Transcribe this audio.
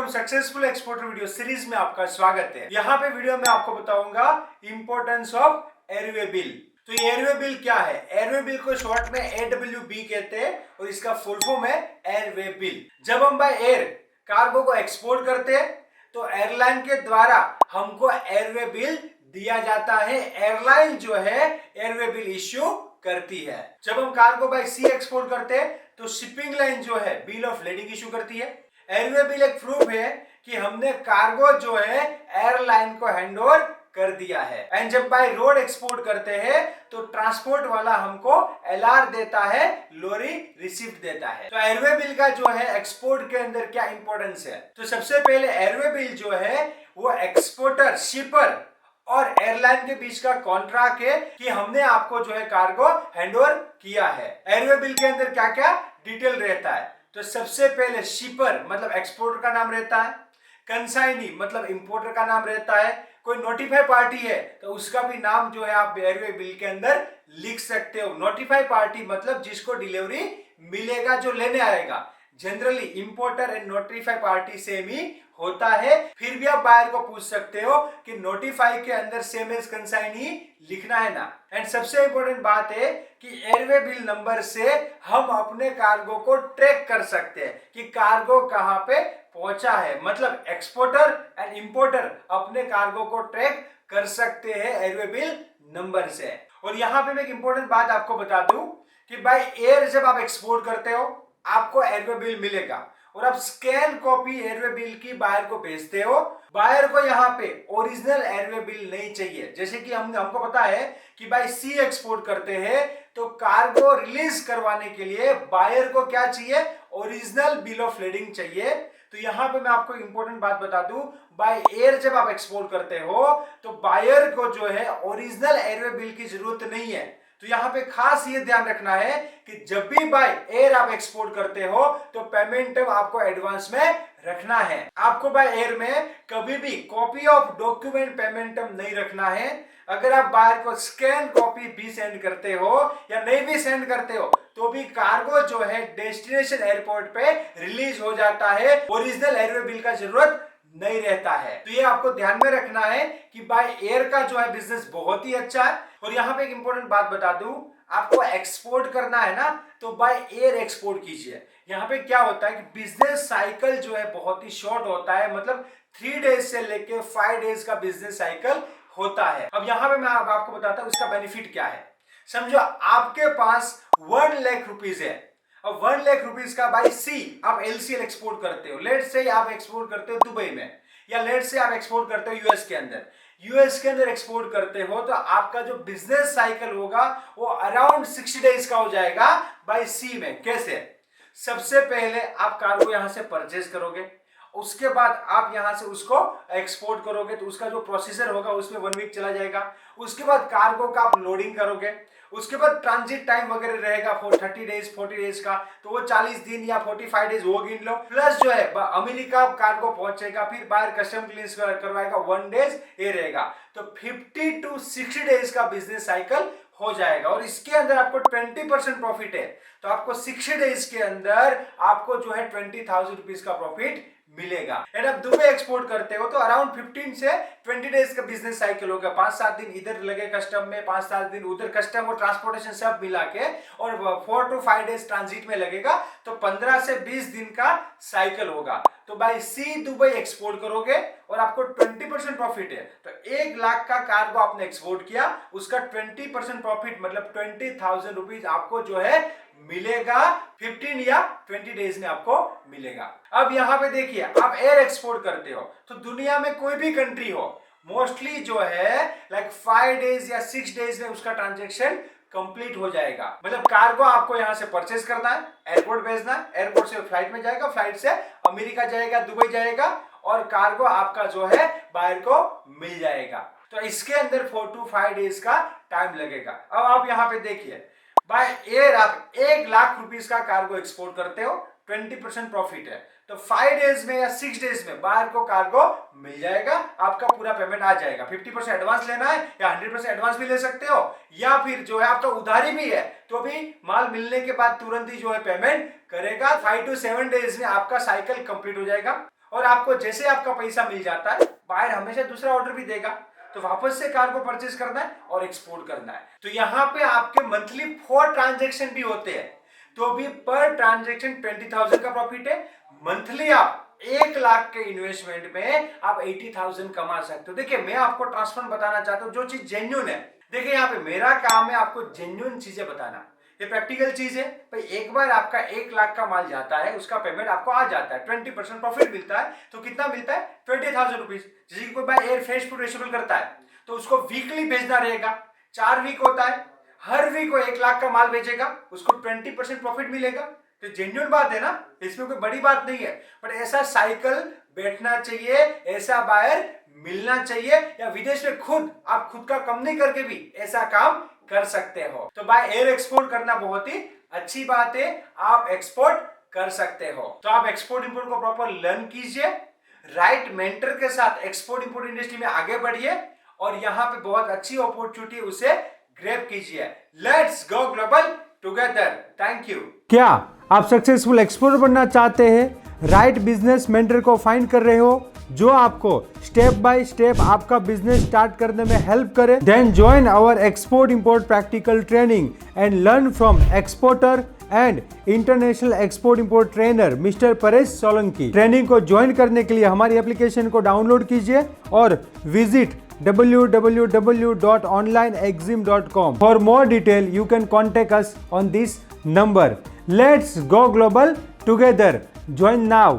Successful exporter video series में आपका स्वागत है। यहाँ पे वीडियो में आपको बताऊंगा इंपॉर्टेंस ऑफ एयरवे बिल। तो ये एयरवे बिल क्या है? एयरवे बिल को शॉर्ट में AWB कहते हैं और इसका फुल फॉर्म है एयरवे बिल। जब हम बाय एयर कार्गो को एक्सपोर्ट करते हैं तो एयरलाइन के द्वारा हमको एयरवे बिल दिया जाता है। एयरलाइन जो है एयरवे बिल इश्यू करती है। जब हम कार्गो बाय सी एक्सपोर्ट करते हैं तो शिपिंग लाइन जो है बिल ऑफ लेडिंग इश्यू करती है। एयरवे बिल एक प्रूफ है कि हमने कार्गो जो है एयरलाइन को हैंडओवर कर दिया है। एंड जब बाय रोड एक्सपोर्ट करते हैं तो ट्रांसपोर्ट वाला हमको LR देता है, लोरी रिसिप्ट देता है। तो एयरवे बिल का जो है एक्सपोर्ट के अंदर क्या इंपॉर्टेंस है? तो सबसे पहले एयरवे बिल जो है वो एक्सपोर्टर, शिपर और एयरलाइन के बीच का कॉन्ट्रैक्ट है कि हमने आपको जो है कार्गो हैंडओवर किया है। एयरवे बिल के अंदर क्या क्या डिटेल रहता है? तो सबसे पहले शिपर मतलब एक्सपोर्टर का नाम रहता है, कंसाइनी मतलब इंपोर्टर का नाम रहता है, कोई नोटिफाई पार्टी है तो उसका भी नाम जो है आप एयरवे बिल के अंदर लिख सकते हो। नोटिफाई पार्टी मतलब जिसको डिलीवरी मिलेगा, जो लेने आएगा। Generally importer and notify party same ही होता है। फिर भी आप बायर को पूछ सकते हो कि नोटिफाई के अंदर सेम एज कंसाइनी लिखना है ना। एंड सबसे इंपॉर्टेंट बात है कि एयरवे बिल नंबर से हम अपने कार्गो को ट्रैक कर सकते हैं कि कार्गो कहां पे पहुंचा है। मतलब एक्सपोर्टर एंड इंपोर्टर अपने कार्गो को ट्रैक कर सकते हैं एयरवे बिल नंबर से। और यहां पे मैं एक इंपॉर्टेंट बात आपको बता दूं कि बाय एयर जब आप एक्सपोर्ट करते हो आपको एयरवे बिल मिलेगा और आप स्कैन कॉपी एयरवे बिल की बायर को भेजते हो। बायर को यहाँ पे ओरिजिनल एयरवे बिल नहीं चाहिए। जैसे कि हमको पता है कि बाय सी एक्सपोर्ट करते हैं तो कार्गो रिलीज करवाने के लिए बायर को क्या चाहिए? ओरिजिनल बिल ऑफ लेडिंग चाहिए। तो यहाँ पे मैं आपको इंपॉर्टेंट बात बता दूं, बाय एयर जब आप एक्सपोर्ट करते हो तो बायर को जो है ओरिजिनल एयरवे बिल की जरूरत नहीं है। तो यहाँ पे खास ये ध्यान रखना है कि जब भी बाय एयर आप एक्सपोर्ट करते हो तो पेमेंट आपको एडवांस में रखना है। आपको बाय एयर में कभी भी कॉपी ऑफ डॉक्यूमेंट पेमेंट नहीं रखना है। अगर आप बायर को स्कैन कॉपी भी सेंड करते हो या नहीं भी सेंड करते हो तो भी कार्गो जो है डेस्टिनेशन एयरपोर्ट पे रिलीज हो जाता है। ओरिजिनल एयरवे बिल का जरूरत नहीं रहता है। तो ये आपको ध्यान में रखना है कि बाय एयर का जो है बिजनेस बहुत ही अच्छा है। और यहाँ पे एक इंपॉर्टेंट बात बता दूं, आपको एक्सपोर्ट करना है ना तो बाय एयर एक्सपोर्ट कीजिए। यहाँ पे क्या होता है कि बिजनेस साइकिल जो है बहुत ही शॉर्ट होता है। मतलब 3 डेज से लेके 5 डेज का बिजनेस साइकिल होता है। अब यहाँ पे मैं आपको बताता हूँ इसका बेनिफिट क्या है। समझो आपके पास 1 लाख रुपीज है। अब 1 लाख रुपीज का बाय सी आप LCL एक्सपोर्ट करते हो। लेट से आप एक्सपोर्ट करते हो दुबई में, या लेट से आप एक्सपोर्ट करते हो यूएस के अंदर। यूएस के अंदर एक्सपोर्ट करते हो तो आपका जो बिजनेस साइकिल होगा वो अराउंड 60 डेज का हो जाएगा बाय सी में। कैसे? सबसे पहले आप कार्गो यहां से परचेज करोगे, उसके बाद आप यहां से उसको एक्सपोर्ट करोगे तो उसका जो प्रोसीजर होगा उसमें 1 वीक चला जाएगा। उसके बाद कार्गो का आप लोडिंग करोगे, उसके बाद ट्रांजिट टाइम वगैरह रहेगा 30 डेज 40 डेज का, तो वो 40 दिन या 45 डेज वो गिन लो। प्लस जो है अमेरिका कार्गो पहुंचेगा, फिर बाहर कस्टम क्लियरेंस करवाएगा 1 डेज ये रहेगा। तो 50 to 60 डेज का बिजनेस साइकिल हो जाएगा। और इसके अंदर आपको 20% प्रॉफिट है तो आपको 60 डेज के अंदर आपको जो है 20,000 रुपीज का प्रॉफिट मिलेगा। एंड आप दुबई एक्सपोर्ट करते हो तो अराउंड 15 से 20 डेज का बिजनेस साइकिल होगा। 5-7 दिन इधर लगे कस्टम में, 5-7 दिन उधर कस्टम और ट्रांसपोर्टेशन सब मिला के, और 4 to 5 डेज ट्रांजिट में लगेगा। तो 15 से 20 दिन का साइकिल होगा। तो बाय सी दुबई एक्सपोर्ट करोगे और आपको 20% प्रॉफिट है। तो 1 लाख का कार्गो आपने एक्सपोर्ट किया, उसका 20% प्रॉफिट मतलब 20,000 रुपीज आपको जो है मिलेगा। 15 या 20 डेज में आपको मिलेगा। अब यहाँ पे देखिए, आप एयर एक्सपोर्ट करते हो तो दुनिया में कोई भी कंट्री हो, मोस्टली जो है लाइक 5 डेज या 6 डेज में उसका ट्रांजेक्शन कंप्लीट हो जाएगा। मतलब कार्गो आपको यहां से परचेज करना है, एयरपोर्ट भेजना है, एयरपोर्ट से फ्लाइट में जाएगा, फ्लाइट से अमेरिका जाएगा, दुबई जाएगा, और कार्गो आपका जो है बायर को मिल जाएगा। तो इसके अंदर 4 to 5 डेज का टाइम लगेगा। अब आप यहाँ पे देखिए, बाय एयर आप 1 लाख रुपीज का कार्गो एक्सपोर्ट करते हो, 20% प्रॉफिट है। तो 5 डेज में या 6 डेज में बायर को कार्गो मिल जाएगा, आपका पूरा पेमेंट आ जाएगा। 50% एडवांस लेना है या 100% एडवांस भी ले सकते हो, या फिर जो है आपका उधारी भी है तो भी माल मिलने के बाद तुरंत ही जो है पेमेंट करेगा। 5 to 7 डेज में आपका साइकिल कंप्लीट हो जाएगा। और आपको जैसे आपका पैसा मिल जाता है, बायर हमेशा दूसरा ऑर्डर भी देगा, तो वापस से कार को परचेज करना है और एक्सपोर्ट करना है। तो यहाँ पे आपके मंथली 4 ट्रांजेक्शन भी होते हैं, तो भी पर ट्रांजेक्शन 20,000 का प्रॉफिट है। मंथली आप 1 लाख के इन्वेस्टमेंट में आप 80,000 कमा सकते हो। देखिए मैं आपको ट्रांसपेरेंट बताना चाहता हूँ, जो चीज जेन्युइन है। देखिए यहाँ पे मेरा काम है आपको जेन्युइन चीजें बताना, ये प्रैक्टिकल चीज है भाई। एक बार आपका 1 लाख का माल जाता है, उसका पेमेंट आपको आ जाता है, 20% प्रॉफिट मिलता है, तो कितना मिलता है 20,000 रुपीज। जैसे कि कोई by air fresh food receivable करता है तो उसको वीकली भेजना रहेगा, 4 वीक होता है, हर वीक को 1 लाख का माल भेजेगा, उसको 20% प्रॉफिट मिलेगा। तो जेन्युइन बात है ना, इसमें कोई बड़ी बात नहीं है। बट ऐसा साइकिल बैठना चाहिए, ऐसा बायर मिलना चाहिए, या विदेश में खुद आप खुद का कंपनी करके भी ऐसा काम कर सकते हो। तो बाय एयर एक्सपोर्ट करना बहुत ही अच्छी बात है, आप एक्सपोर्ट कर सकते हो। तो आप एक्सपोर्ट इंपोर्ट को प्रॉपर लर्न कीजिए, राइट मेंटर के साथ एक्सपोर्ट इंपोर्ट इंडस्ट्री में आगे बढ़िए, और यहाँ पे बहुत अच्छी अपॉर्चुनिटी उसे ग्रैब कीजिए। Let's go global together. Thank you. क्या आप सक्सेसफुल एक्सपोर्टर बनना चाहते हैं? राइट बिजनेस मेंटर को फाइंड कर रहे हो जो आपको स्टेप बाय स्टेप आपका बिजनेस स्टार्ट करने में हेल्प करे? Then join our export import practical training and learn from exporter and international export import trainer mister Paresh Solanki. Training को ज्वाइन करने के लिए हमारी एप्लीकेशन को डाउनलोड कीजिए और visit www.onlineexim.com. For more detail, you can contact us on this number. Let's go global together. Join now.